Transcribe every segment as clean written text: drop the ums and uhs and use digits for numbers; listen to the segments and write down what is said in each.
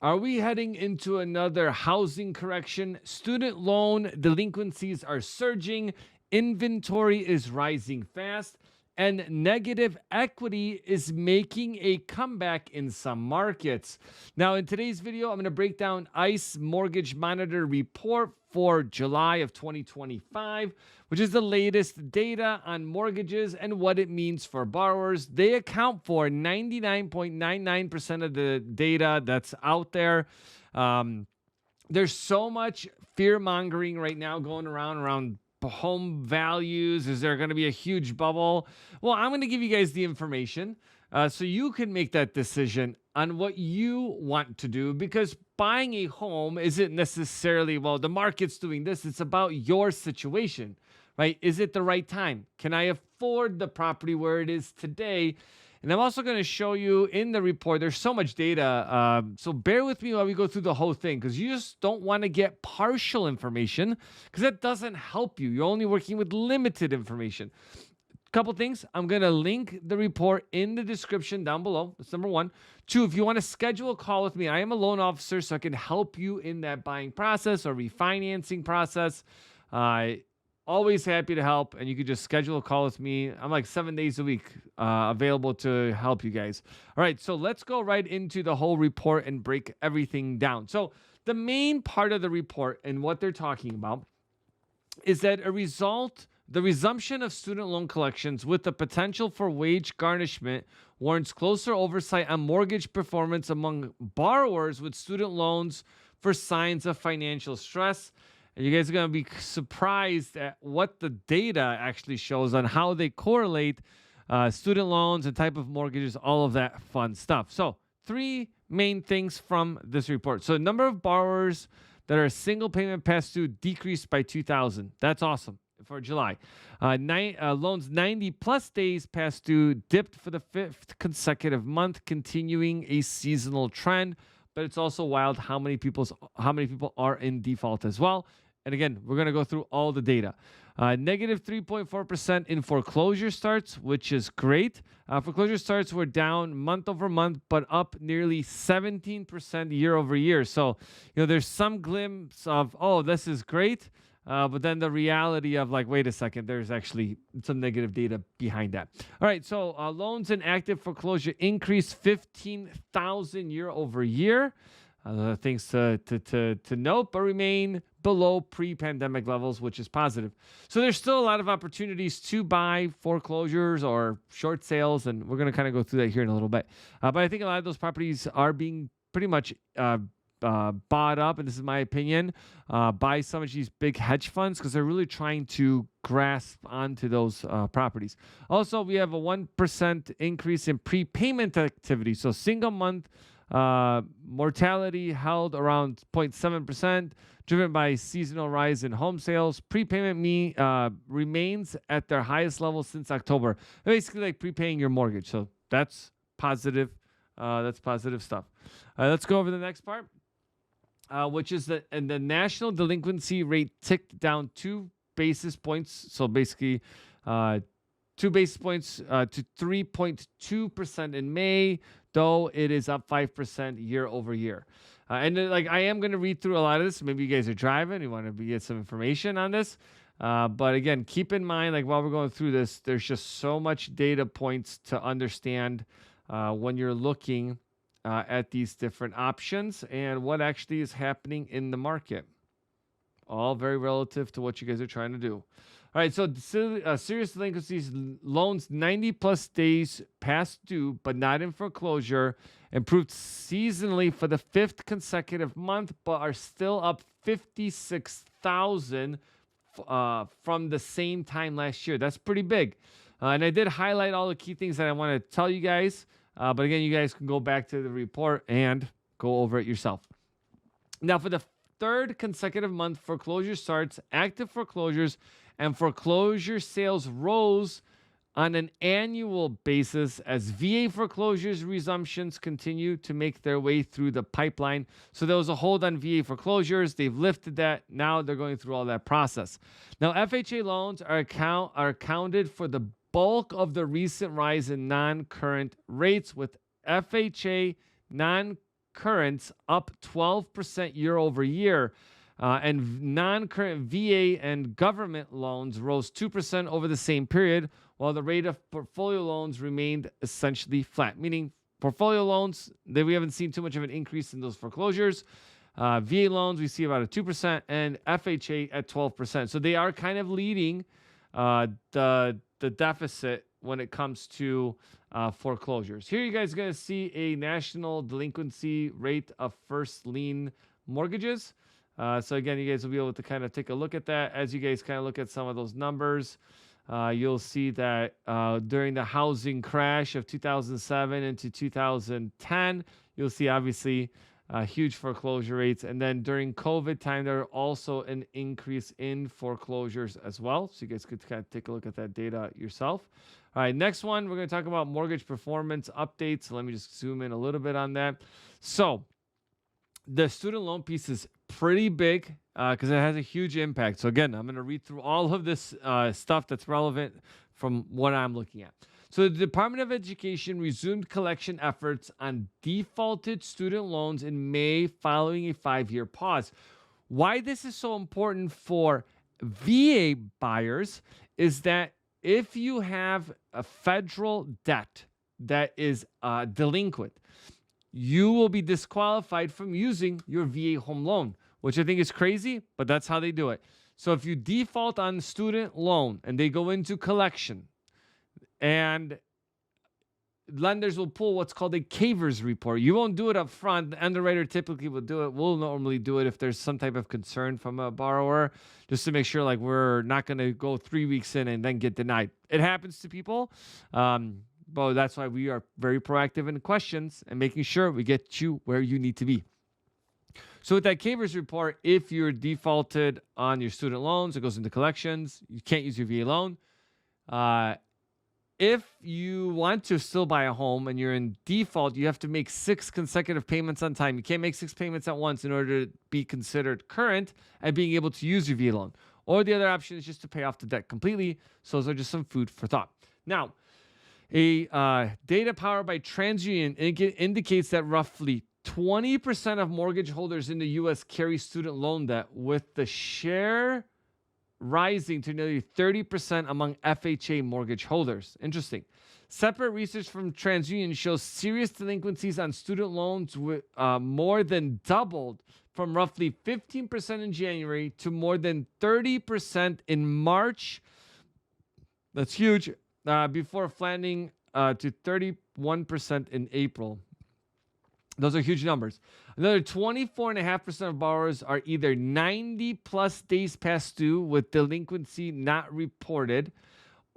Are we heading into another housing correction? Student loan delinquencies are surging, inventory is rising fast, and negative equity is making a comeback in some markets. Now, in today's video, I'm going to break down ICE Mortgage Monitor report for July of 2025, which is the latest data on mortgages and what it means for borrowers. They account for 99.99% of the data that's out there. There's so much fear mongering right now going around home values. Is there going to be a huge bubble? Well, I'm going to give you guys the information so you can make that decision on what you want to do, because buying a home isn't necessarily, well, the market's doing this. It's about your situation, right? Is it the right time? Can I afford the property where it is today? And I'm also going to show you in the report, there's so much data. So bear with me while we go through the whole thing, because you just don't want to get partial information, because that doesn't help you. You're only working with limited information. Couple things. I'm going to link the report in the description down below. That's number one. Two, if you want to schedule a call with me, I am a loan officer, so I can help you in that buying process or refinancing process. Always happy to help, and you could just schedule a call with me. I'm like 7 days a week available to help you guys. All right, so let's go right into the whole report and break everything down. So the main part of the report and what they're talking about is that the resumption of student loan collections with the potential for wage garnishment warrants closer oversight on mortgage performance among borrowers with student loans for signs of financial stress. And you guys are going to be surprised at what the data actually shows on how they correlate student loans and type of mortgages, all of that fun stuff. So three main things from this report. So the number of borrowers that are single payment past due decreased by 2,000. That's awesome for July. Loans 90 plus days past due dipped for the fifth consecutive month, continuing a seasonal trend. But it's also wild how many people are in default as well. And again, we're going to go through all the data. Negative 3.4% in foreclosure starts, which is great. Foreclosure starts were down month over month, but up nearly 17% year over year. So, there's some glimpse of, oh, this is great. But then the reality of like, wait a second, there's actually some negative data behind that. All right, so loans in active foreclosure increased 15,000 year over year. Things to note, but remain below pre-pandemic levels, which is positive. So there's still a lot of opportunities to buy foreclosures or short sales, and we're going to kind of go through that here in a little bit. But I think a lot of those properties are being pretty much bought up, and this is my opinion, by some of these big hedge funds, because they're really trying to grasp onto those properties. Also, we have a 1% increase in prepayment activity. So single month mortality held around 0.7%, driven by seasonal rise in home sales. Prepayment remains at their highest level since October. Basically like prepaying your mortgage. So that's positive. That's positive stuff. Let's go over the next part. Which is the national delinquency rate ticked down 2 basis points. So basically 2 basis points to 3.2% in May, though it is up 5% year over year. And I am going to read through a lot of this. Maybe you guys are driving, you want to get some information on this. But again, keep in mind, while we're going through this, there's just so much data points to understand when you're looking at these different options and what actually is happening in the market. All very relative to what you guys are trying to do. All right, so serious delinquencies, loans 90 plus days past due, but not in foreclosure, improved seasonally for the 5th consecutive month, but are still up 56,000 from the same time last year. That's pretty big. And I did highlight all the key things that I want to tell you guys. But again, you guys can go back to the report and go over it yourself. Now, for the 3rd consecutive month, foreclosure starts, active foreclosures, and foreclosure sales rose on an annual basis as VA foreclosures resumptions continue to make their way through the pipeline. So there was a hold on VA foreclosures. They've lifted that. Now they're going through all that process. Now, FHA loans are accounted for the bulk of the recent rise in non-current rates, with FHA currents up 12% year over year. And non-current VA and government loans rose 2% over the same period, while the rate of portfolio loans remained essentially flat, meaning portfolio loans, we haven't seen too much of an increase in those foreclosures. VA loans, we see about a 2%, and FHA at 12%. So they are kind of leading the deficit when it comes to foreclosures. Here you guys are going to see a national delinquency rate of first lien mortgages. So again, you guys will be able to kind of take a look at that. As you guys kind of look at some of those numbers, you'll see that during the housing crash of 2007 into 2010, you'll see obviously huge foreclosure rates. And then during COVID time, there are also an increase in foreclosures as well. So you guys could kind of take a look at that data yourself. All right, next one, we're going to talk about mortgage performance updates. So let me just zoom in a little bit on that. So the student loan piece is pretty big because it has a huge impact. So again, I'm going to read through all of this stuff that's relevant from what I'm looking at. So the Department of Education resumed collection efforts on defaulted student loans in May following a 5-year pause. Why this is so important for VA buyers is that if you have a federal debt that is delinquent, you will be disqualified from using your VA home loan, which I think is crazy, but that's how they do it. So if you default on student loan and they go into collection, and lenders will pull what's called a Cavers report. You won't do it up front. The underwriter typically will do it. We'll normally do it if there's some type of concern from a borrower, just to make sure like we're not going to go 3 weeks in and then get denied. It happens to people. But that's why we are very proactive in questions and making sure we get you where you need to be. So with that Cavers report, if you're defaulted on your student loans, it goes into collections. You can't use your VA loan. If you want to still buy a home and you're in default, you have to make 6 consecutive payments on time. You can't make 6 payments at once in order to be considered current and being able to use your VA loan. Or the other option is just to pay off the debt completely. So those are just some food for thought. Now, a data powered by TransUnion indicates that roughly 20% of mortgage holders in the U.S. carry student loan debt, with the share rising to nearly 30% among FHA mortgage holders. Interesting. Separate research from TransUnion shows serious delinquencies on student loans more than doubled from roughly 15% in January to more than 30% in March. That's huge. Before flattening to 31% in April. Those are huge numbers. Another 24.5% of borrowers are either 90 plus days past due with delinquency not reported,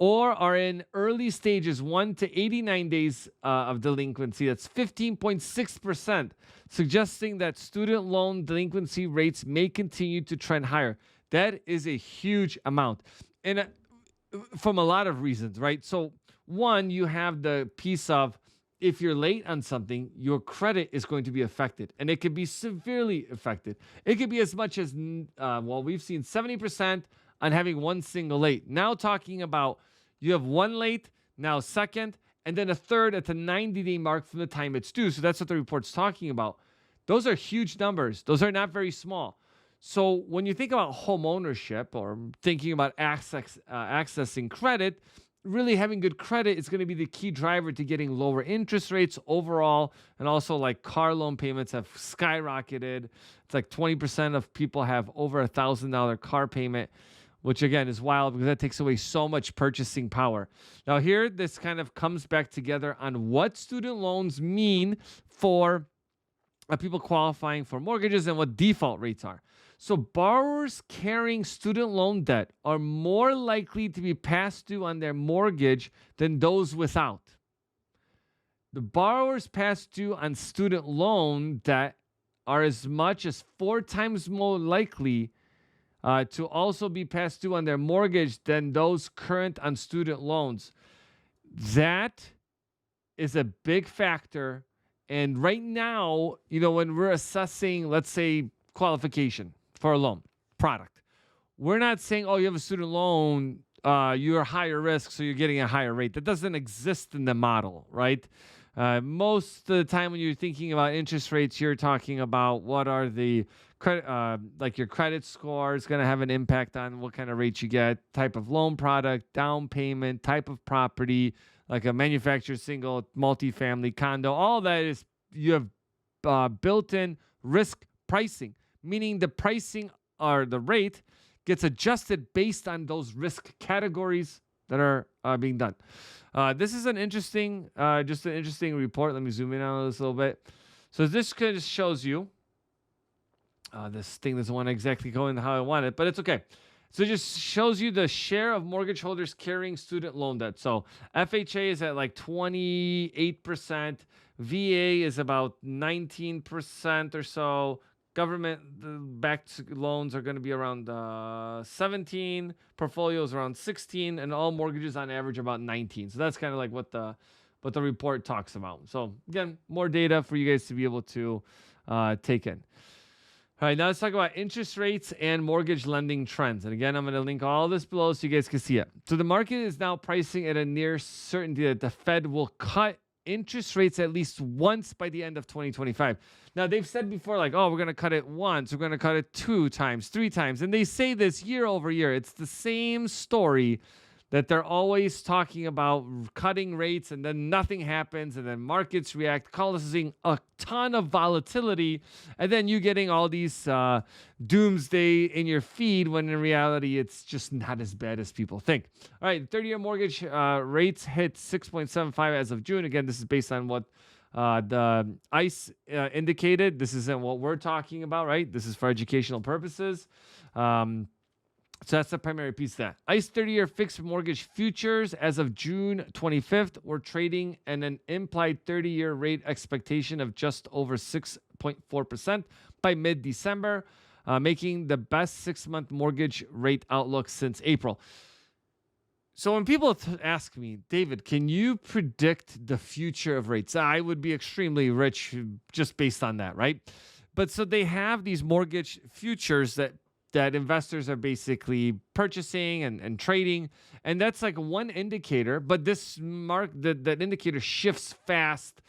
or are in early stages 1 to 89 days of delinquency. That's 15.6%, suggesting that student loan delinquency rates may continue to trend higher. That is a huge amount. And from a lot of reasons, right? So one, you have the piece of, if you're late on something, your credit is going to be affected, and it could be severely affected. It could be as much as, we've seen 70% on having one single late. Now talking about you have one late, now second, and then a third at the 90-day mark from the time it's due. So that's what the report's talking about. Those are huge numbers. Those are not very small. So when you think about home ownership or thinking about accessing credit, really having good credit is going to be the key driver to getting lower interest rates overall. And also, like, car loan payments have skyrocketed. It's like 20% of people have over $1,000 car payment, which again is wild because that takes away so much purchasing power. Now here, this kind of comes back together on what student loans mean for people qualifying for mortgages and what default rates are. So borrowers carrying student loan debt are more likely to be past due on their mortgage than those without. The borrowers past due on student loan debt are as much as 4 times more likely to also be past due on their mortgage than those current on student loans. That is a big factor. And right now, when we're assessing, let's say, qualification for a loan product, we're not saying, oh, you have a student loan, you're higher risk, so you're getting a higher rate. That doesn't exist in the model, right? Most of the time when you're thinking about interest rates, you're talking about what are the credit, like your credit score is going to have an impact on what kind of rate you get, type of loan product, down payment, type of property, like a manufactured single, multifamily, condo. All that is you have built-in risk pricing, meaning the pricing or the rate gets adjusted based on those risk categories that are being done. This is an interesting, just an interesting report. Let me zoom in on this a little bit. So this kind of shows you, this thing doesn't want to exactly go in how I want it, but it's okay. So it just shows you the share of mortgage holders carrying student loan debt. So FHA is at like 28%. VA is about 19% or so. Government-backed loans are going to be around 17. Portfolios around 16, and all mortgages on average about 19. So that's kind of like what the report talks about. So again, more data for you guys to be able to take in. All right, now let's talk about interest rates and mortgage lending trends. And again, I'm going to link all this below so you guys can see it. So the market is now pricing at a near certainty that the Fed will cut interest rates at least once by the end of 2025. Now, they've said before, like, oh, we're going to cut it once, we're going to cut it 2 times, 3 times. And they say this year over year. It's the same story that they're always talking about cutting rates, and then nothing happens, and then markets react, causing a ton of volatility, and then you getting all these doomsday in your feed, when in reality, it's just not as bad as people think. All right, 30-year mortgage rates hit 6.75 as of June. Again, this is based on what the ICE indicated. This isn't what we're talking about, right? This is for educational purposes. So that's the primary piece of that. ICE 30-year fixed mortgage futures as of June 25th were trading at an implied 30-year rate expectation of just over 6.4% by mid-December, making the best 6-month mortgage rate outlook since April. So when people ask me, David, can you predict the future of rates? I would be extremely rich just based on that, right? But so they have these mortgage futures that investors are basically purchasing and trading. And that's like one indicator, but this that indicator shifts fast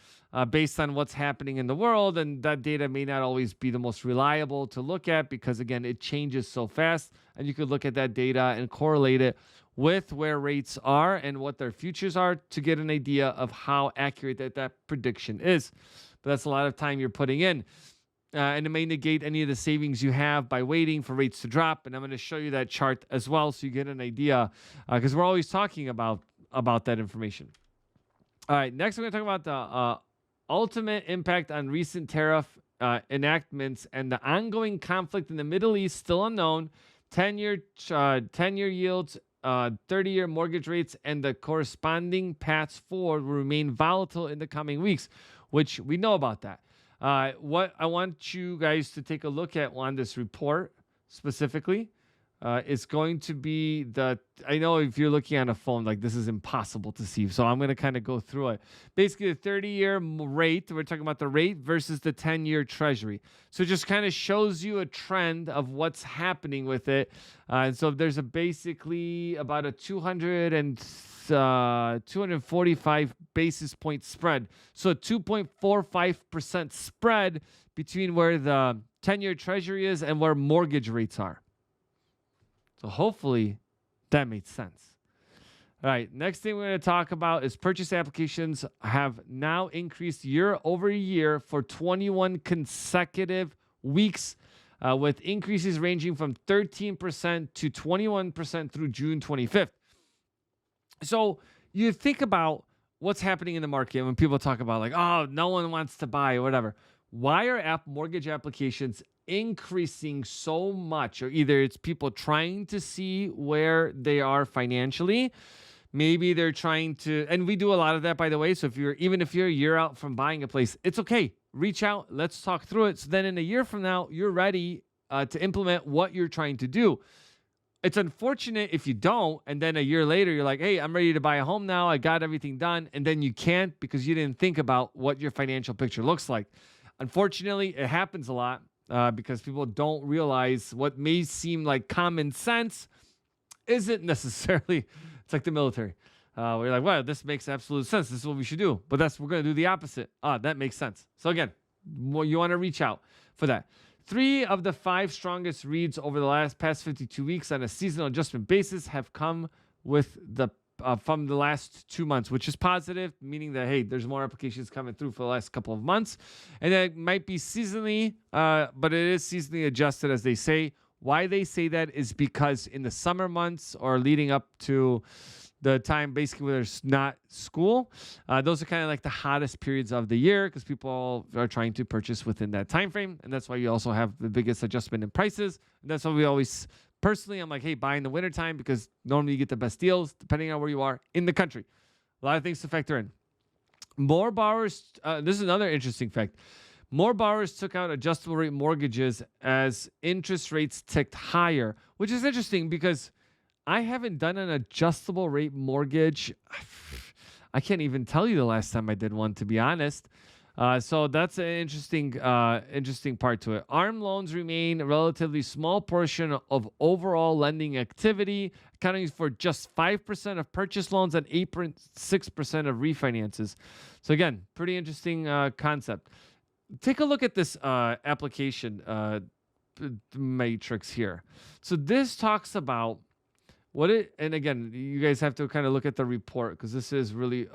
based on what's happening in the world. And that data may not always be the most reliable to look at because, again, it changes so fast. And you could look at that data and correlate it with where rates are and what their futures are to get an idea of how accurate that prediction is. But that's a lot of time you're putting in. And it may negate any of the savings you have by waiting for rates to drop. And I'm going to show you that chart as well so you get an idea, because we're always talking about that information. All right, next we're going to talk about the ultimate impact on recent tariff enactments and the ongoing conflict in the Middle East, still unknown, 10-year yields, 30-year mortgage rates, and the corresponding paths forward will remain volatile in the coming weeks, which we know about that. What I want you guys to take a look at on this report specifically is going to be I know if you're looking on a phone, like this is impossible to see. So I'm going to kind of go through it. Basically, the 30-year rate, we're talking about the rate versus the 10-year treasury. So it just kind of shows you a trend of what's happening with it. And so there's basically about a 245 basis point spread. So a 2.45% spread between where the 10-year treasury is and where mortgage rates are. So hopefully that made sense. All right, next thing we're going to talk about is purchase applications have now increased year over year for 21 consecutive weeks, with increases ranging from 13% to 21% through June 25th. So you think about what's happening in the market when people talk about like, oh, no one wants to buy or whatever. Why are mortgage applications increasing so much? Or either it's people trying to see where they are financially. Maybe they're trying to, and we do a lot of that, by the way. So even if you're a year out from buying a place, it's okay. Reach out. Let's talk through it. So then in a year from now, you're ready to implement what you're trying to do. It's unfortunate if you don't, and then a year later, you're like, hey, I'm ready to buy a home now. I got everything done. And then you can't because you didn't think about what your financial picture looks like. Unfortunately, it happens a lot because people don't realize what may seem like common sense isn't necessarily, it's like the military. We're like, wow, this makes absolute sense. This is what we should do. But we're going to do the opposite. That makes sense. So again, you want to reach out for that. 3 of the 5 strongest reads over the past 52 weeks on a seasonal adjustment basis have come with from the last 2 months, which is positive, meaning that, hey, there's more applications coming through for the last couple of months. And that might be seasonally, but it is seasonally adjusted, as they say. Why they say that is because in the summer months or leading up to the time basically where there's not school, those are kind of like the hottest periods of the year because people are trying to purchase within that time frame. And that's why you also have the biggest adjustment in prices. And that's why we always, personally, I'm like, hey, buy in the wintertime because normally you get the best deals depending on where you are in the country. A lot of things to factor in. More borrowers, this is another interesting fact. More borrowers took out adjustable rate mortgages as interest rates ticked higher, which is interesting because I haven't done an adjustable rate mortgage. I can't even tell you the last time I did one, to be honest. So that's an interesting part to it. ARM loans remain a relatively small portion of overall lending activity, accounting for just 5% of purchase loans and 8.6% of refinances. So again, pretty interesting concept. Take a look at this application matrix here. So this talks about and again, you guys have to kind of look at the report because this is really,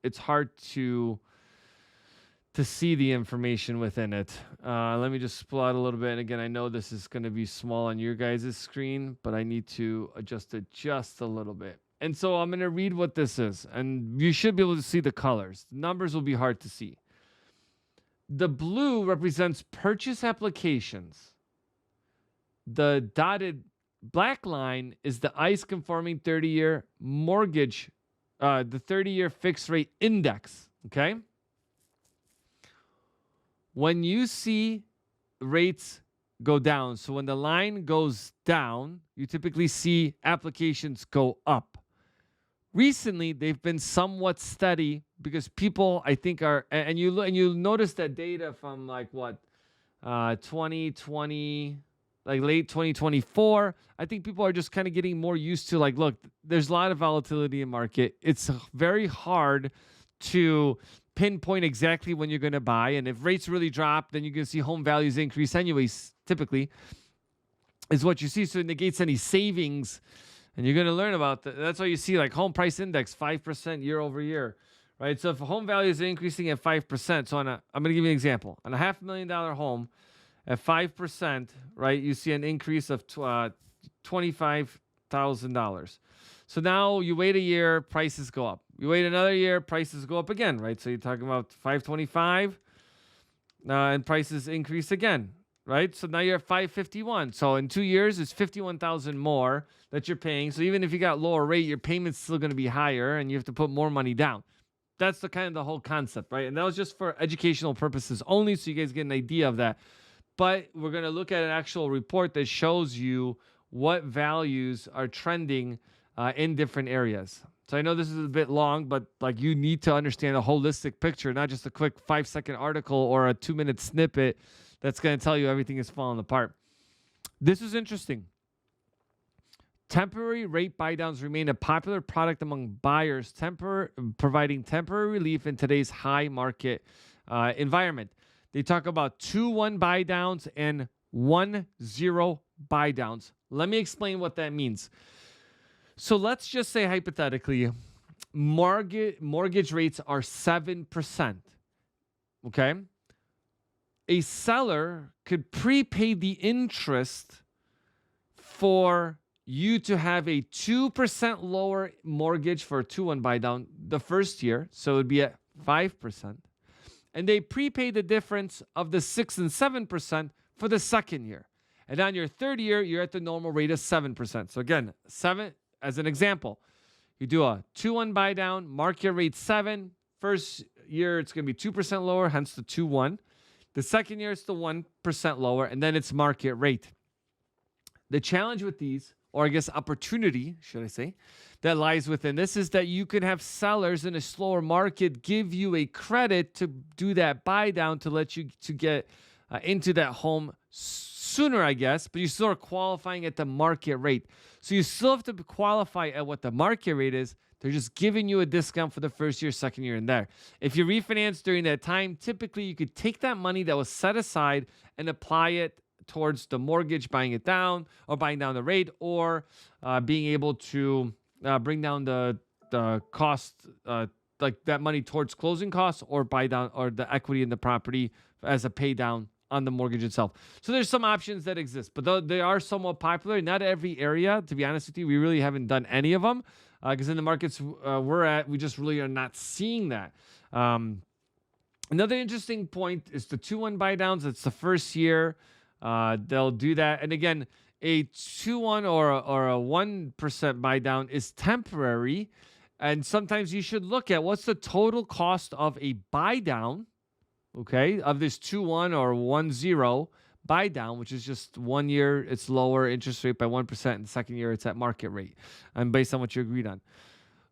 it's hard to see the information within it. Let me just pull out a little bit. And again, I know this is going to be small on your guys' screen, but I need to adjust it just a little bit. And so I'm going to read what this is, and you should be able to see the colors. The numbers will be hard to see. The blue represents purchase applications. The dotted black line is the ICE conforming 30-year mortgage, the 30-year fixed rate index, okay? When you see rates go down, so when the line goes down, you typically see applications go up. Recently, they've been somewhat steady because people, I think, and you notice that data from like what, 2020, like late 2024. I think people are just kind of getting more used to like, look, there's a lot of volatility in market. It's very hard to pinpoint exactly when you're going to buy. And if rates really drop, then you're going to see home values increase anyways, typically, is what you see. So it negates any savings. And you're going to learn about that. That's why you see like home price index, 5% year over year, right? So if a home value is increasing at 5%, so I'm going to give you an example. On a $500,000 home at 5%, right, you see an increase of $25,000. So now you wait a year, prices go up. You wait another year, prices go up again, right? So you're talking about 525, and prices increase again, right? So now you're at 551. So in 2 years, it's 51,000 more that you're paying. So even if you got lower rate, your payment's still going to be higher, and you have to put more money down. That's the whole concept, right? And that was just for educational purposes only, so you guys get an idea of that. But we're going to look at an actual report that shows you what values are trending in different areas. So I know this is a bit long, but like you need to understand a holistic picture, not just a quick 5-second article or a 2-minute snippet that's going to tell you everything is falling apart. This is interesting. Temporary rate buydowns remain a popular product among buyers, providing temporary relief in today's high market environment. They talk about 2-1 buydowns and 1-0 buydowns. Let me explain what that means. So let's just say hypothetically, mortgage rates are 7%. Okay? A seller could prepay the interest for you to have a 2% lower mortgage for a 2-1 buydown the first year. So it would be at 5%. And they prepay the difference of the 6 and 7% for the second year. And on your third year, you're at the normal rate of 7%. So again, 7, as an example, you do a 2-1 buydown, market rate 7. First year, it's going to be 2% lower, hence the 2-1. The second year, it's the 1% lower, and then it's market rate. The challenge with these, or I guess opportunity, should I say, that lies within this is that you can have sellers in a slower market give you a credit to do that buy down to let you to get into that home sooner, I guess, but you still are qualifying at the market rate. So you still have to qualify at what the market rate is. They're just giving you a discount for the first year, second year, and there. If you refinance during that time, typically you could take that money that was set aside and apply it towards the mortgage, buying it down or buying down the rate, or being able to bring down the cost, like that money towards closing costs, or buy down or the equity in the property as a pay down on the mortgage itself. So there's some options that exist, but they are somewhat popular. Not every area, to be honest with you, we really haven't done any of them because in the markets we're at, we just really are not seeing that. Another interesting point is the 2-1 buy downs. It's the first year they'll do that, and again, a 2-1 or a 1% buy down is temporary, and sometimes you should look at what's the total cost of a buy down. Okay, of this 2-1 or 1-0 buy down, which is just 1 year, it's lower interest rate by 1%, and the second year it's at market rate, and based on what you agreed on.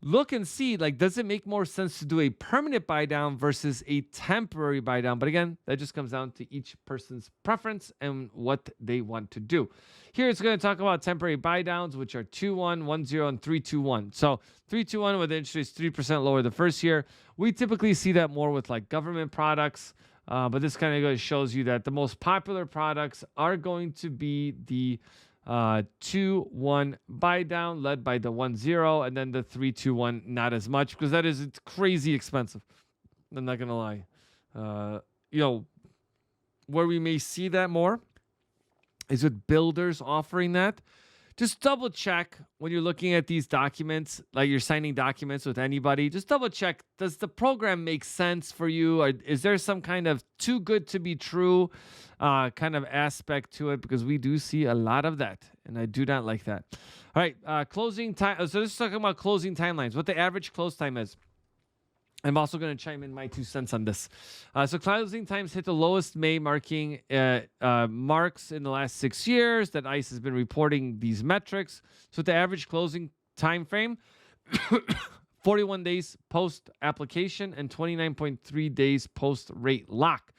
Look and see, like, does it make more sense to do a permanent buy down versus a temporary buy down? But again, that just comes down to each person's preference and what they want to do. Here it's going to talk about temporary buy downs, which are 2-1, 1-0, and 3-2-1. So 3-2-1 with interest rates 3% lower the first year. We typically see that more with like government products, but this kind of shows you that the most popular products are going to be the 2-1 buy down led by the 1-0, and then the 3-2-1 not as much, because it's crazy expensive. I'm not gonna lie. Where we may see that more is with builders offering that. Just double check when you're looking at these documents, like you're signing documents with anybody. Just double check, does the program make sense for you? Or is there some kind of too good to be true kind of aspect to it? Because we do see a lot of that, and I do not like that. All right, closing time. So this is talking about closing timelines, what the average close time is. I'm also going to chime in my 2 cents on this. So closing times hit the lowest May marking marks in the last 6 years that ICE has been reporting these metrics. So the average closing time frame, 41 days post application and 29.3 days post rate lock,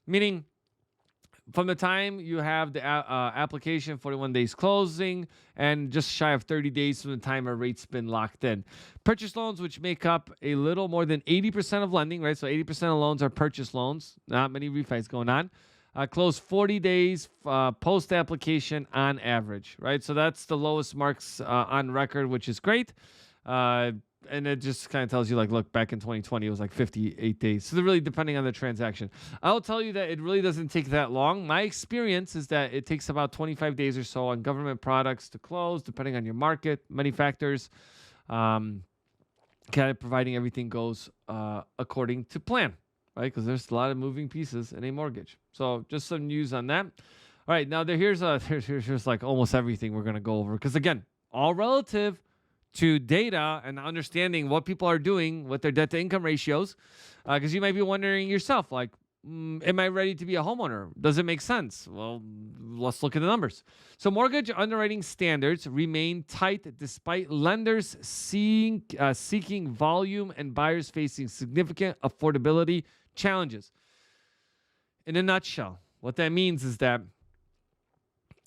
meaning from the time you have the application, 41 days closing, and just shy of 30 days from the time a rate's been locked in. Purchase loans, which make up a little more than 80% of lending, right? So 80% of loans are purchase loans. Not many refis going on. Close 40 days post-application on average, right? So that's the lowest marks on record, which is great. And it just kind of tells you, like, look, back in 2020, it was like 58 days. So they're really depending on the transaction. I'll tell you that it really doesn't take that long. My experience is that it takes about 25 days or so on government products to close, depending on your market, many factors, kind of providing everything goes according to plan, right? Because there's a lot of moving pieces in a mortgage. So just some news on that. All right, now here's like almost everything we're going to go over. Because, again, all relative to data and understanding what people are doing with their debt to income ratios, because you might be wondering yourself, like, am I ready to be a homeowner? Does it make sense? Well, let's look at the numbers. So mortgage underwriting standards remain tight despite lenders seeking volume and buyers facing significant affordability challenges. In a nutshell, what that means is that,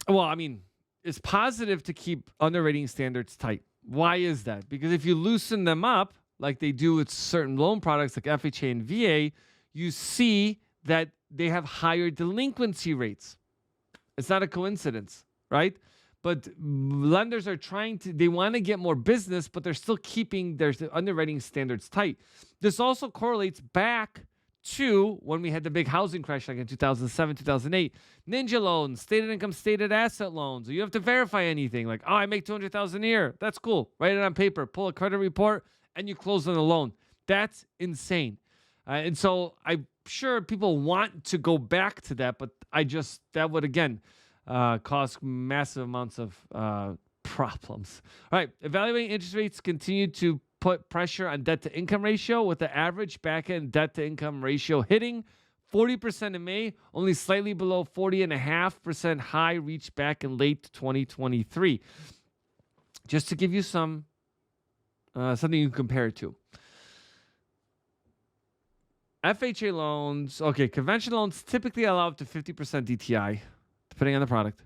it's positive to keep underwriting standards tight. Why is that? Because if you loosen them up, like they do with certain loan products like FHA and VA, you see that they have higher delinquency rates. It's not a coincidence, right? But lenders are they want to get more business, but they're still keeping their underwriting standards tight. This also correlates back to when we had the big housing crash, like in 2007, 2008, ninja loans, stated income, stated asset loans. You have to verify anything, like, oh, I make $200,000 a year. That's cool. Write it on paper, pull a credit report, and you close on the loan. That's insane. And so I'm sure people want to go back to that, but that would, again, cause massive amounts of problems. All right, evaluating interest rates continue to put pressure on debt to income ratio, with the average back end debt to income ratio hitting 40% in May, only slightly below 40.5% high reached back in late 2023. Just to give you something you can compare it to. FHA loans, conventional loans typically allow up to 50% DTI, depending on the product.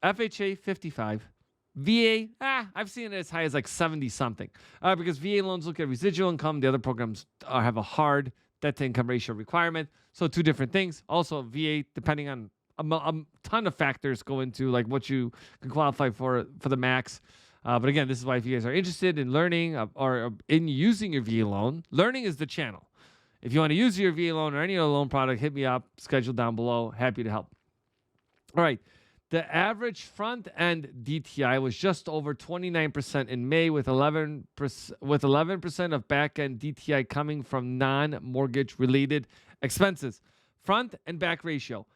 FHA, 55. VA, I've seen it as high as like 70 something because VA loans look at residual income. The other programs have a hard debt to income ratio requirement. So two different things. Also, VA, depending on a ton of factors, go into like what you can qualify for the max. But again, this is why if you guys are interested in learning or in using your VA loan, learning is the channel. If you want to use your VA loan or any other loan product, hit me up, schedule down below. Happy to help. All right. The average front end DTI was just over 29% in May, with 11% of back end DTI coming from non-mortgage related expenses. Front and back ratio.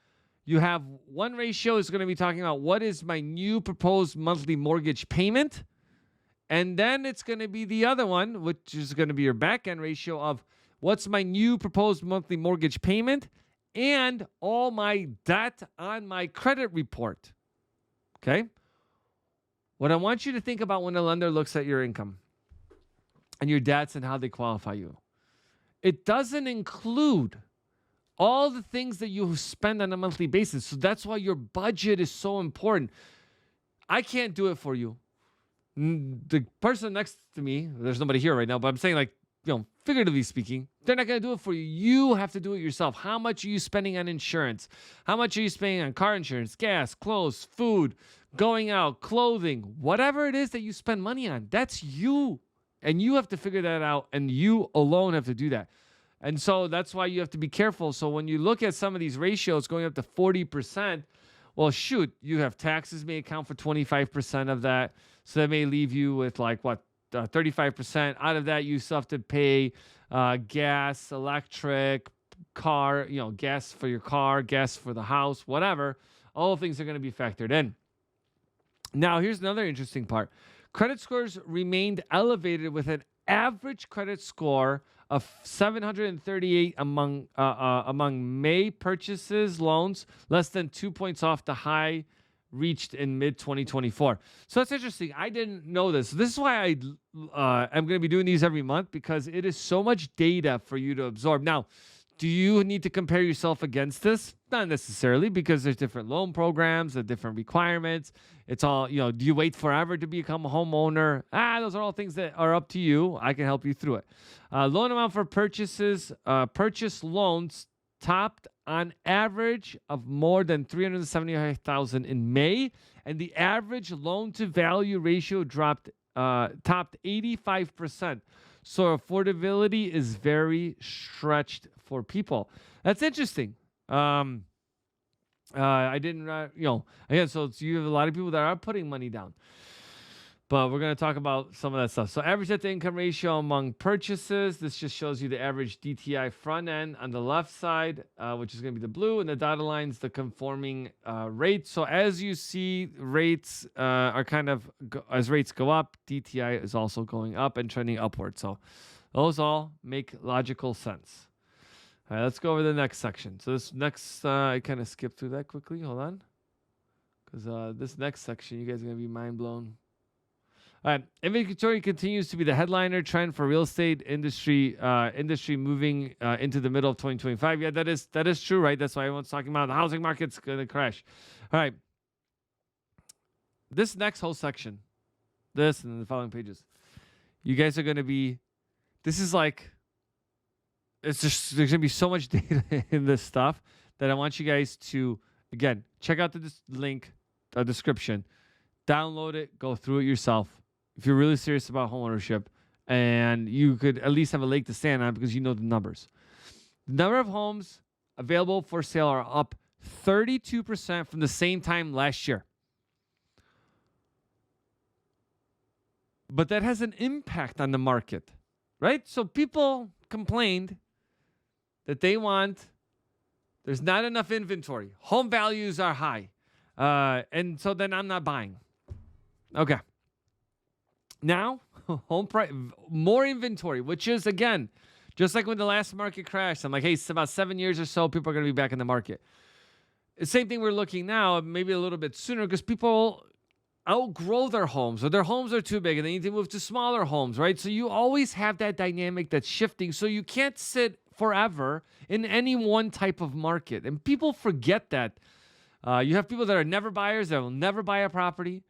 You have one ratio is going to be talking about what is my new proposed monthly mortgage payment, and then it's going to be the other one, which is going to be your back end ratio of what's my new proposed monthly mortgage payment and all my debt on my credit report. Okay? What I want you to think about when a lender looks at your income and your debts and how they qualify you, it doesn't include all the things that you spend on a monthly basis. So that's why your budget is so important. I can't do it for you. The person next to me, there's nobody here right now, but I'm saying, like, figuratively speaking, they're not going to do it for you. You have to do it yourself. How much are you spending on insurance? How much are you spending on car insurance, gas, clothes, food, going out, clothing, whatever it is that you spend money on? That's you. And you have to figure that out, and you alone have to do that. And so that's why you have to be careful. So when you look at some of these ratios going up to 40%, well, shoot, you have taxes may account for 25% of that. So that may leave you with 35%. Out of that, you still have to pay gas, electric, car, gas for your car, gas for the house, whatever. All things are going to be factored in. Now, here's another interesting part. Credit scores remained elevated with an average credit score of 738 among May purchases loans, less than 2 points off the high reached in mid-2024. So that's interesting. I didn't know this. This is why I'm going to be doing these every month, because it is so much data for you to absorb. Now, do you need to compare yourself against this? Not necessarily, because there's different loan programs, the different requirements. It's all, do you wait forever to become a homeowner? Those are all things that are up to you. I can help you through it. Loan amount for purchase loans topped on average of more than $375,000 in May, and the average loan to value ratio topped 85%. So affordability is very stretched for people. That's interesting. I didn't, again, so you have a lot of people that are putting money down. But we're going to talk about some of that stuff. So average debt to income ratio among purchases. This just shows you the average DTI front end on the left side, which is going to be the blue, and the dotted lines, the conforming rates. So as you see, rates are as rates go up, DTI is also going up and trending upward. So those all make logical sense. All right, let's go over the next section. So this next, I kind of skipped through that quickly. Hold on. Because this next section, you guys are going to be mind blown. All right, inventory continues to be the headliner trend for real estate industry moving into the middle of 2025. Yeah, that is true, right? That's why everyone's talking about the housing market's going to crash. All right, this next whole section, this and the following pages, you guys are going to be. This is like, it's just there's going to be so much data in this stuff that I want you guys to again check out the link, description, download it, go through it yourself. If you're really serious about homeownership, and you could at least have a leg to stand on because you know the numbers. The number of homes available for sale are up 32% from the same time last year. But that has an impact on the market, right? So people complained that there's not enough inventory. Home values are high. And so then I'm not buying. Okay. Now, home price, more inventory, which is, again, just like when the last market crashed. I'm like, hey, it's about 7 years or so, people are going to be back in the market. The same thing we're looking now, maybe a little bit sooner, because people outgrow their homes, or their homes are too big and they need to move to smaller homes, right? So you always have that dynamic that's shifting. So you can't sit forever in any one type of market. And people forget that. You have people that are never buyers that will never buy a property.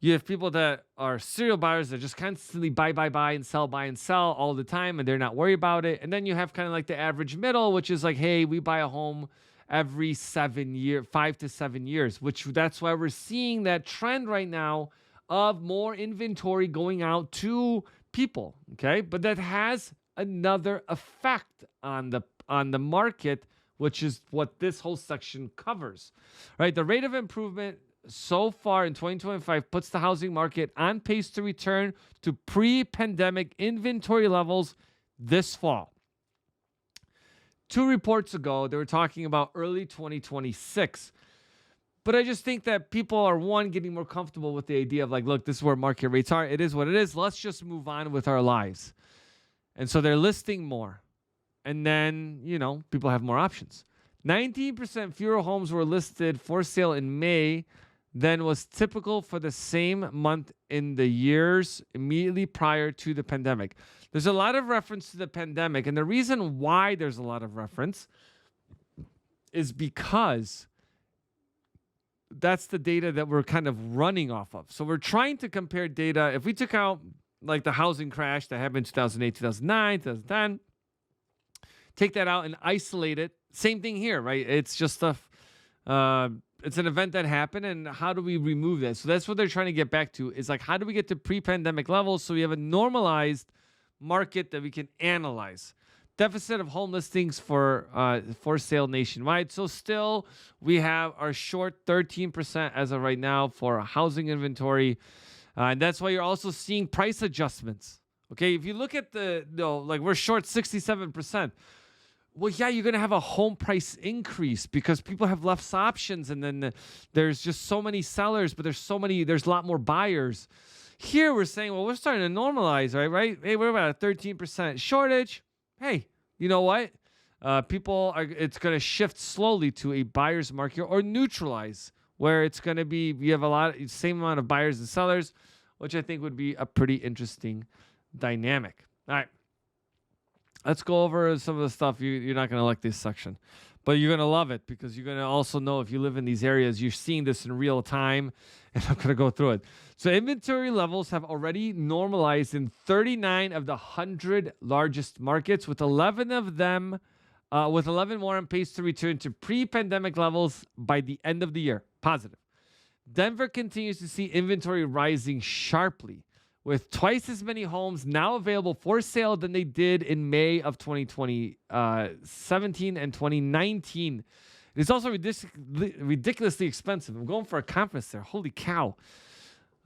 You have people that are serial buyers that just constantly buy and sell all the time, and they're not worried about it. And then you have kind of like the average middle, which is like, hey, we buy a home every 5 to 7 years, which that's why we're seeing that trend right now of more inventory going out to people. Okay, but that has another effect on the market, which is what this whole section covers, right? The rate of improvement so far in 2025 puts the housing market on pace to return to pre-pandemic inventory levels this fall. 2 reports ago, they were talking about early 2026. But I just think that people are, one, getting more comfortable with the idea of like, look, this is where market rates are. It is what it is. Let's just move on with our lives. And so they're listing more. And then, people have more options. 19% fewer homes were listed for sale in May than was typical for the same month in the years immediately prior to the pandemic. There's a lot of reference to the pandemic. And the reason why there's a lot of reference is because that's the data that we're kind of running off of. So we're trying to compare data. If we took out like the housing crash that happened in 2008, 2009, 2010, take that out and isolate it. Same thing here, right? It's just it's an event that happened, and how do we remove that? So that's what they're trying to get back to, is like, how do we get to pre-pandemic levels so we have a normalized market that we can analyze? Deficit of home listings for sale nationwide. So still, we have our short 13% as of right now for housing inventory. And that's why you're also seeing price adjustments. Okay, if you look at we're short 67%. Well, yeah, you're going to have a home price increase because people have less options. And then there's just so many sellers, but there's a lot more buyers. Here we're saying, well, we're starting to normalize, right? Hey, we're about a 13% shortage. Hey, you know what? It's going to shift slowly to a buyer's market or neutralize, where it's going to be, you have same amount of buyers and sellers, which I think would be a pretty interesting dynamic. All right. Let's go over some of the stuff. You're not going to like this section, but you're going to love it because you're going to also know, if you live in these areas, you're seeing this in real time, and I'm going to go through it. So inventory levels have already normalized in 39 of the 100 largest markets, with 11 more on pace to return to pre-pandemic levels by the end of the year. Positive. Denver continues to see inventory rising sharply, with twice as many homes now available for sale than they did in May of 2017 and 2019. It's also ridiculously expensive. I'm going for a conference there. Holy cow.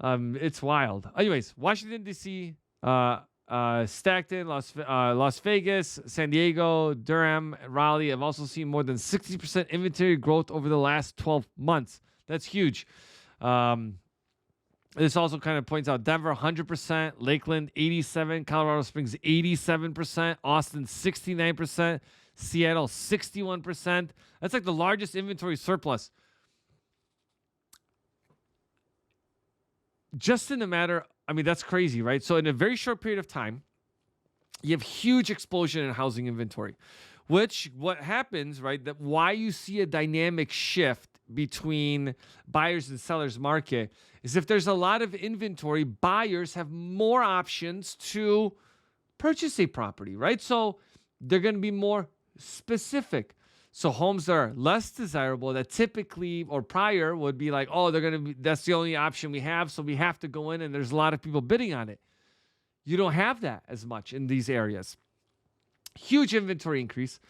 It's wild. Anyways, Washington, D.C., Stockton, Las Vegas, San Diego, Durham, Raleigh have also seen more than 60% inventory growth over the last 12 months. That's huge. This also kind of points out Denver, 100%, Lakeland, 87%, Colorado Springs, 87%, Austin, 69%, Seattle, 61%. That's like the largest inventory surplus. Just in a matter, that's crazy, right? So in a very short period of time, you have huge explosion in housing inventory, what happens, right? That why you see a dynamic shift between buyers and sellers market is if there's a lot of inventory, buyers have more options to purchase a property, right? So they're going to be more specific. So homes that are less desirable that typically or prior would be like, oh, that's the only option we have, so we have to go in, and there's a lot of people bidding on it. You don't have that as much in these areas. Huge inventory increase.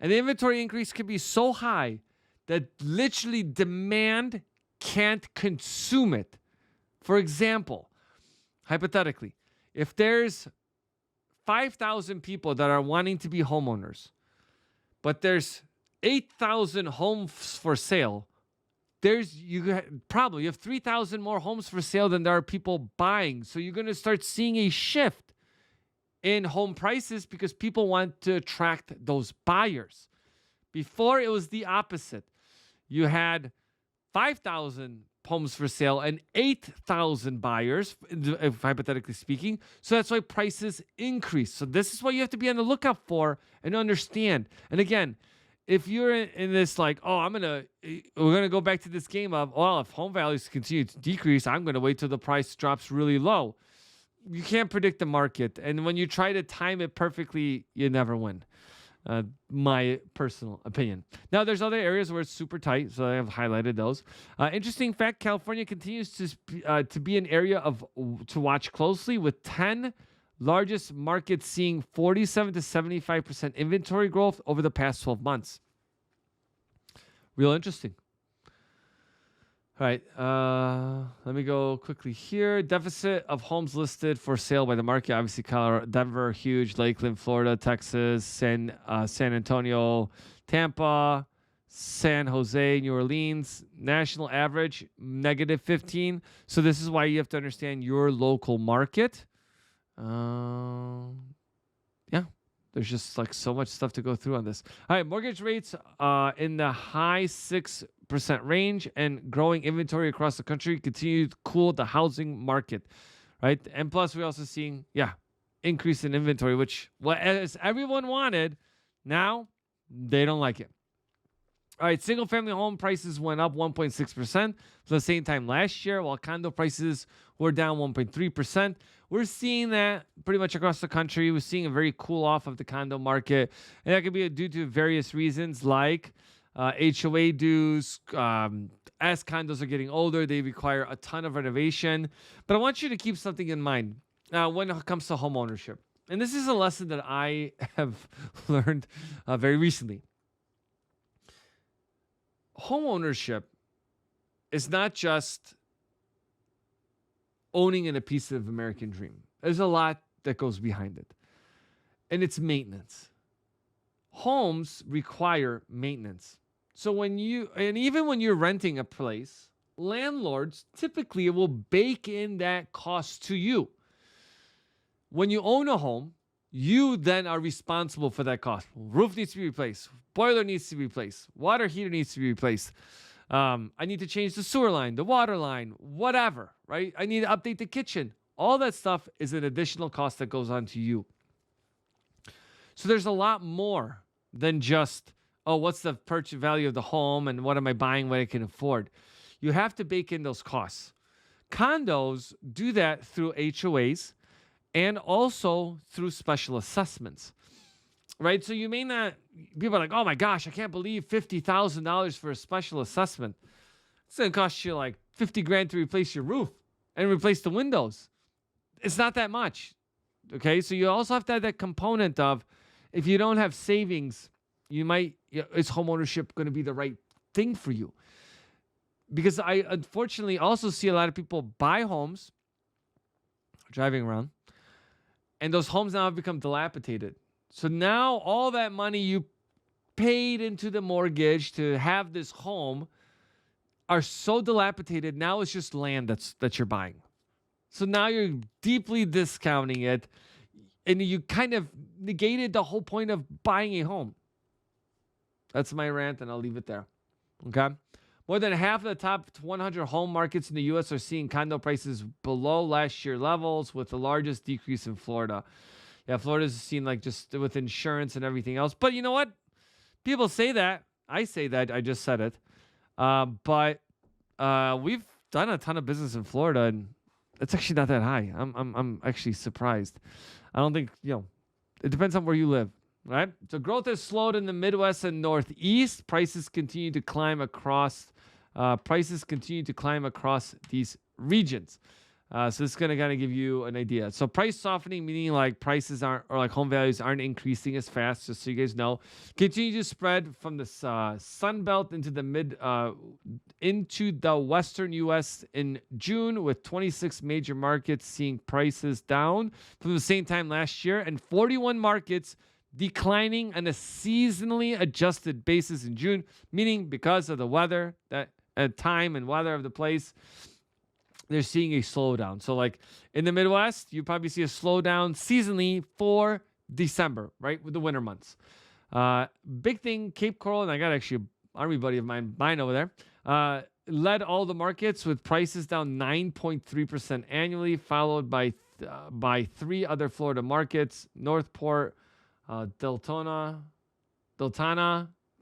And the inventory increase can be so high that literally demand can't consume it. For example, hypothetically, if there's 5,000 people that are wanting to be homeowners, but there's 8,000 homes for sale, you have 3,000 more homes for sale than there are people buying. So you're going to start seeing a shift in home prices because people want to attract those buyers. Before, it was the opposite. You had 5,000 homes for sale and 8,000 buyers, hypothetically speaking. So that's why prices increase. So this is what you have to be on the lookout for and understand. And again, if you're in this like, oh, we're gonna go back to this game of, well, if home values continue to decrease, I'm gonna wait till the price drops really low. You can't predict the market, and when you try to time it perfectly, you never win. My personal opinion. Now, there's other areas where it's super tight, so I have highlighted those. Interesting fact: California continues to be an area to watch closely, with 10 largest markets seeing 47 to 75% inventory growth over the past 12 months. Real interesting. All right, let me go quickly here. Deficit of homes listed for sale by the market. Obviously, Colorado, Denver, huge. Lakeland, Florida, Texas, San Antonio, Tampa, San Jose, New Orleans. National average, negative 15. So this is why you have to understand your local market. Yeah, there's just like so much stuff to go through on this. All right, mortgage rates in the high 6% range, and growing inventory across the country continue to cool the housing market, right? And plus, we're also seeing, increase in inventory, which as everyone wanted, now they don't like it. All right, single-family home prices went up 1.6% for the same time last year, while condo prices were down 1.3%. We're seeing that pretty much across the country. We're seeing a very cool off of the condo market, and that could be due to various reasons like HOA dues. As condos are getting older, they require a ton of renovation. But I want you to keep something in mind when it comes to home ownership. And this is a lesson that I have learned very recently. Home ownership is not just owning in a piece of American dream. There's a lot that goes behind it. And it's maintenance. Homes require maintenance. So even when you're renting a place, landlords typically will bake in that cost to you. When you own a home, you then are responsible for that cost. Roof needs to be replaced. Boiler needs to be replaced. Water heater needs to be replaced. I need to change the sewer line, the water line, whatever, right? I need to update the kitchen. All that stuff is an additional cost that goes on to you. So there's a lot more than just, oh, what's the purchase value of the home and what am I buying, what I can afford. You have to bake in those costs. Condos do that through HOAs and also through special assessments, right? So you may not, people are like, oh my gosh, I can't believe $50,000 for a special assessment. It's going to cost you like 50 grand to replace your roof and replace the windows. It's not that much, okay? So you also have to have that component of, if you don't have savings, is homeownership going to be the right thing for you? Because I unfortunately also see a lot of people buy homes, driving around, and those homes now have become dilapidated. So now all that money you paid into the mortgage to have this home are so dilapidated. Now it's just land that you're buying. So now you're deeply discounting it, and you kind of negated the whole point of buying a home. That's my rant, and I'll leave it there. Okay? More than half of the top 100 home markets in the U.S. are seeing condo prices below last year levels, with the largest decrease in Florida. Yeah, Florida's seen like just with insurance and everything else. But you know what? People say that. I say that. I just said it. But we've done a ton of business in Florida, and it's actually not that high. I'm actually surprised. I don't think, it depends on where you live, right? So growth has slowed in the Midwest and Northeast. Prices continue to climb across these regions. So this is going to kind of give you an idea. So price softening, meaning like prices aren't, or like home values aren't increasing as fast, just so you guys know. Continue to spread from the Sun Belt into the Western U.S. in June, with 26 major markets seeing prices down from the same time last year, and 41 markets declining on a seasonally adjusted basis in June, meaning because of the weather, time and weather of the place, they're seeing a slowdown. So like in the Midwest, you probably see a slowdown seasonally for December, right? With the winter months. Big thing, Cape Coral, and I got actually an army buddy of mine over there, led all the markets with prices down 9.3% annually, followed by three other Florida markets: Northport, Deltona,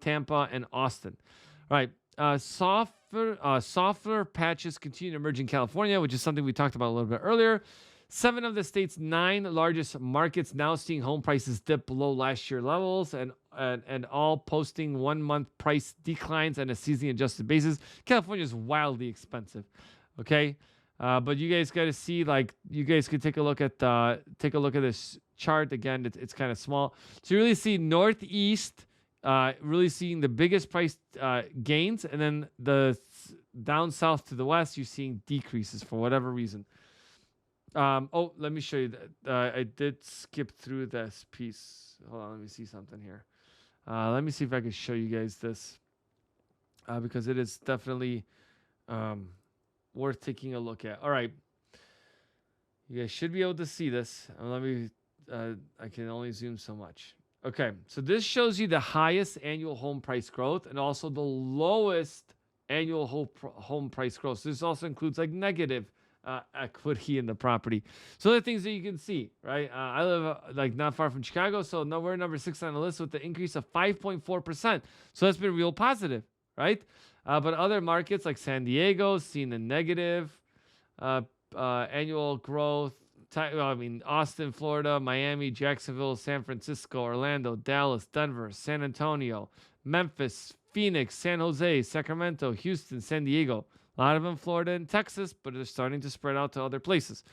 Tampa, and Austin. All right. Softer patches continue to emerge in California, which is something we talked about a little bit earlier. 7 of the state's 9 largest markets now seeing home prices dip below last year levels, and all posting 1-month price declines on a seasonally adjusted basis. California is wildly expensive. Okay. But you guys got to see, like, you guys could take a look at this chart again. It's kind of small, so you really see Northeast really seeing the biggest price gains, and then down south to the west, you're seeing decreases for whatever reason. Let me show you that. I did skip through this piece. Hold on, let me see something here. Let me see if I can show you guys this because it is definitely worth taking a look at. All right. You guys should be able to see this. I can only zoom so much. Okay, so this shows you the highest annual home price growth and also the lowest annual home price growth. So this also includes like negative equity in the property. So the things that you can see, right? I live like not far from Chicago, so we're number 6 on the list with the increase of 5.4%. So that's been real positive, right? But other markets like San Diego seeing a negative annual growth. Austin, Florida, Miami, Jacksonville, San Francisco, Orlando, Dallas, Denver, San Antonio, Memphis, Phoenix, San Jose, Sacramento, Houston, San Diego. A lot of them Florida and Texas, but they're starting to spread out to other places.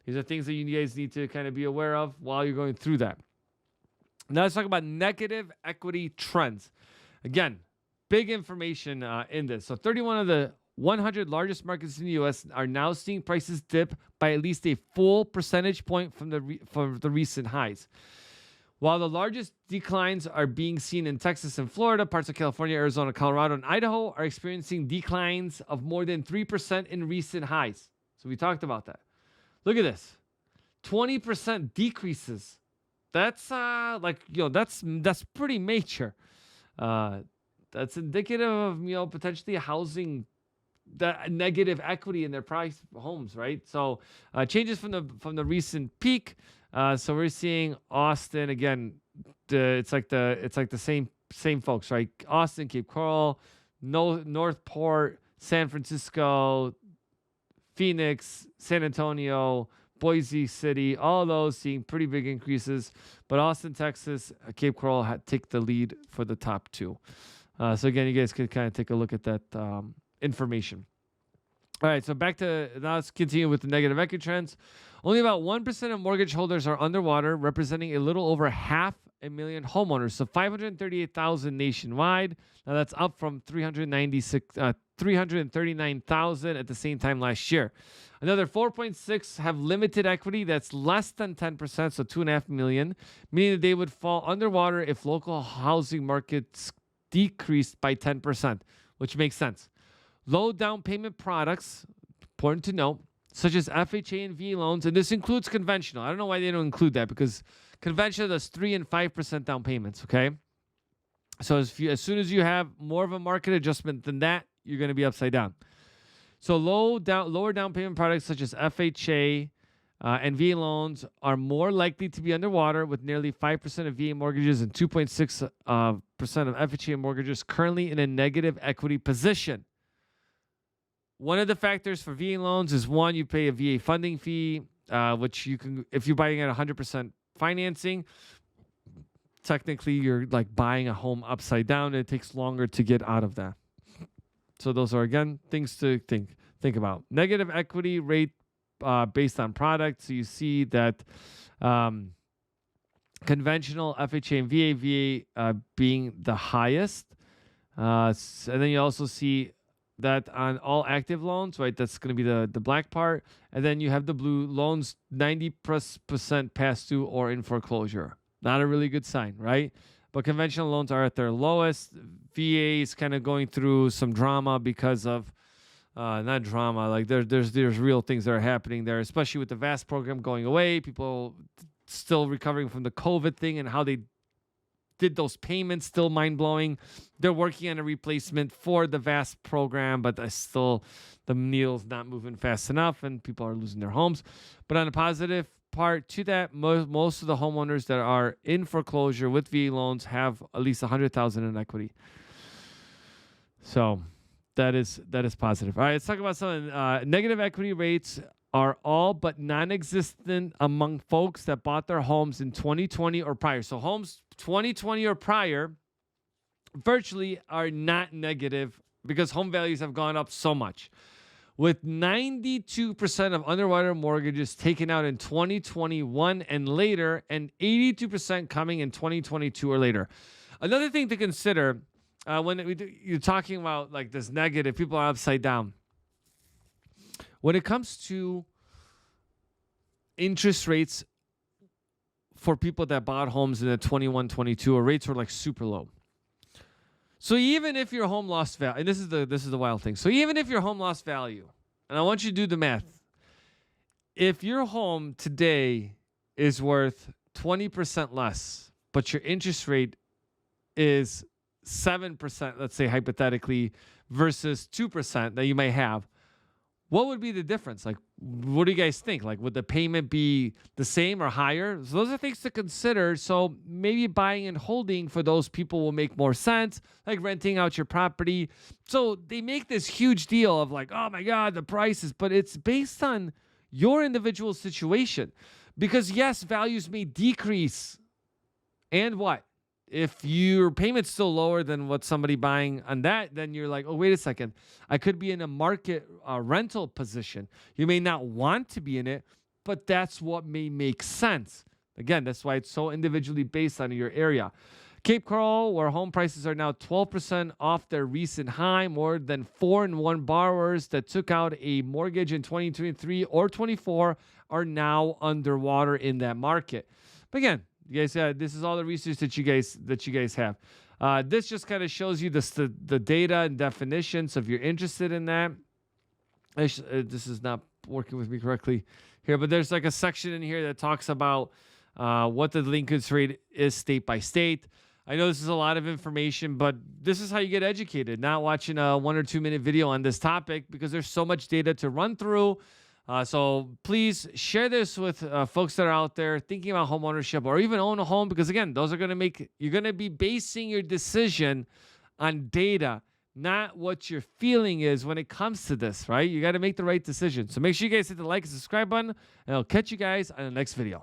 These are things that you guys need to kind of be aware of while you're going through that. Now let's talk about negative equity trends. Again, big information in this. So 31 of the 100 largest markets in the U.S. are now seeing prices dip by at least a full percentage point from the recent highs. While the largest declines are being seen in Texas and Florida, parts of California, Arizona, Colorado, and Idaho are experiencing declines of more than 3% in recent highs. So we talked about that. Look at this. 20% decreases. That's that's pretty major. That's indicative of, potentially housing that negative equity in their price homes, right? So changes from the recent peak. So we're seeing Austin again. It's like the same folks, right? Austin, Cape Coral, Northport, San Francisco, Phoenix, San Antonio, Boise City, all those seeing pretty big increases. But Austin, Texas, Cape Coral take the lead for the top 2. So again, you guys can kind of take a look at that information. All right, so now let's continue with the negative equity trends. Only about 1% of mortgage holders are underwater, representing a little over 500,000 homeowners. So 538,000 nationwide. Now that's up from 339,000 at the same time last year. Another 4.6 have limited equity that's less than 10%, so 2.5 million, meaning that they would fall underwater if local housing markets decreased by 10%, which makes sense. Low down payment products, important to note, such as FHA and VA loans, and this includes conventional. I don't know why they don't include that, because conventional does 3 and 5% down payments, okay? So as soon as you have more of a market adjustment than that, you're going to be upside down. So lower down payment products such as FHA and VA loans are more likely to be underwater, with nearly 5% of VA mortgages and 2.6% of FHA mortgages currently in a negative equity position. One of the factors for VA loans is, one, you pay a VA funding fee, which you can, if you're buying at 100% financing, technically you're like buying a home upside down, and it takes longer to get out of that. So those are, again, things to think about. Negative equity rate based on product. So you see that conventional FHA and VA being the highest. And then you also see that on all active loans, right? That's going to be the black part. And then you have the blue loans, 90% past due or in foreclosure. Not a really good sign, right? But conventional loans are at their lowest. VA is kind of going through some drama because of, not drama, like there's real things that are happening there, especially with the VAST program going away. People still recovering from the COVID thing and how they did those payments, still mind-blowing. They're working on a replacement for the VAST program, but the needle's not moving fast enough, and people are losing their homes. But on a positive, part to that, most of the homeowners that are in foreclosure with VA loans have at least $100,000 in equity. So that is positive. All right, let's talk about something. Negative equity rates are all but non-existent among folks that bought their homes in 2020 or prior. So homes 2020 or prior virtually are not negative because home values have gone up so much. With 92% of underwriter mortgages taken out in 2021 and later, and 82% coming in 2022 or later. Another thing to consider you're talking about like this negative, people are upside down. When it comes to interest rates for people that bought homes in the 21, 22, or rates were like super low. So even if your home lost value, and this is the wild thing. So even if your home lost value, and I want you to do the math. If your home today is worth 20% less, but your interest rate is 7%, let's say hypothetically, versus 2% that you may have, what would be the difference? Like, what do you guys think? Like, would the payment be the same or higher? So those are things to consider. So maybe buying and holding for those people will make more sense, like renting out your property. So they make this huge deal of like, oh my God, the prices, but it's based on your individual situation. Because yes, values may decrease. And what? If your payment's still lower than what somebody buying on that, then you're like, oh, wait a second. I could be in a market rental position. You may not want to be in it, but that's what may make sense. Again, that's why it's so individually based on your area. Cape Coral, where home prices are now 12% off their recent high, more than 4 in 1 borrowers that took out a mortgage in 2023 or 24 are now underwater in that market. But again, you guys, this is all the research that you guys have. This just kind of shows you the data and definitions. So if you're interested in that, this is not working with me correctly here, but there's like a section in here that talks about what the delinquency rate is state by state. I know this is a lot of information, but this is how you get educated, not watching a 1 or 2 minute video on this topic because there's so much data to run through. So please share this with folks that are out there thinking about home ownership or even own a home, because again, those are going to you're going to be basing your decision on data, not what your feeling is when it comes to this, right? You got to make the right decision. So make sure you guys hit the like and subscribe button, and I'll catch you guys on the next video.